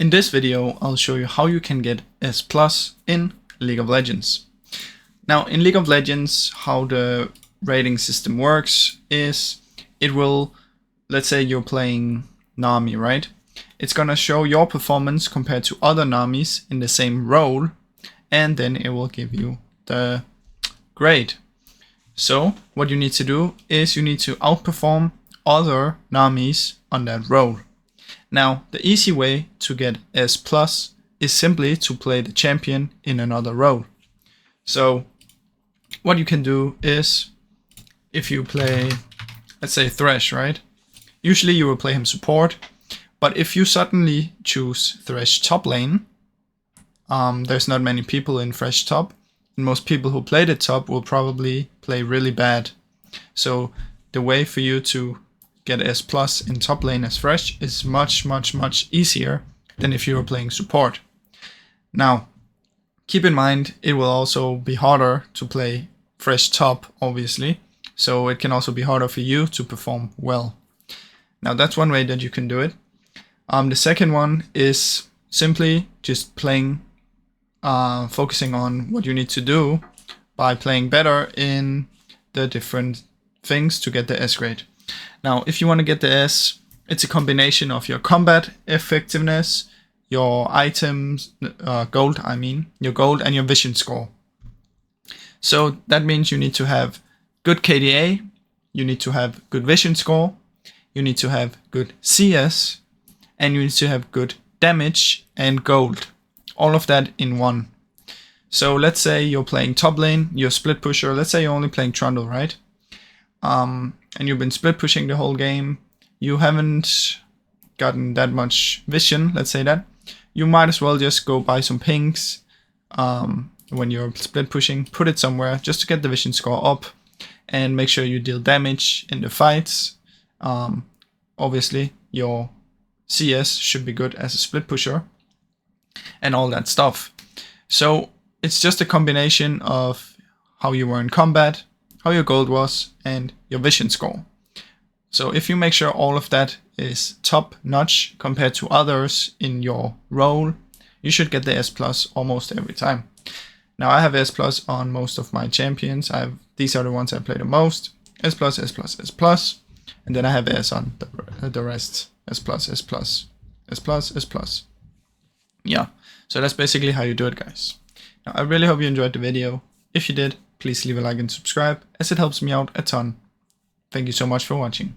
In this video, I'll show you how you can get S+ in League of Legends. Now, in League of Legends, how the rating system works is it will, let's say you're playing Nami, right? It's gonna show your performance compared to other Namis in the same role, and then it will give you the grade. So what you need to do is you need to outperform other Namis on that role. Now, the easy way to get S+ is simply to play the champion in another role. So what you can do is, if you play, let's say Thresh, right? Usually you will play him support, but if you suddenly choose Thresh top lane, there's not many people in Thresh top, and most people who play the top will probably play really bad. So the way for you to get S+ in top lane as Thresh is much easier than if you were playing support. Now, keep in mind, it will also be harder to play Thresh top, obviously, so it can also be harder for you to perform well. Now, that's one way that you can do it. The second one is simply just playing, focusing on what you need to do by playing better in the different things to get the S grade. Now, if you want to get the S, it's a combination of your combat effectiveness, your items, gold, your gold and your vision score. So that means you need to have good KDA, you need to have good vision score, you need to have good CS, and you need to have good damage and gold. All of that in one. So let's say you're playing top lane, you're split pusher, let's say you're only playing Trundle, right? And you've been split pushing the whole game, you haven't gotten that much vision, let's say that, you might as well just go buy some pinks when you're split pushing, put it somewhere just to get the vision score up and make sure you deal damage in the fights. Obviously your CS should be good as a split pusher and all that stuff. So it's just a combination of how you were in combat, how your gold was, and your vision score. So if you make sure all of that is top notch compared to others in your role, you should get the S+ almost every time. Now, I have S+ on most of my champions. These are the ones I play the most. S+, S+, and then I have S on the rest. S+. Yeah, so that's basically how you do it, guys. Now, I really hope you enjoyed the video. If you did, please leave a like and subscribe, as it helps me out a ton. Thank you so much for watching.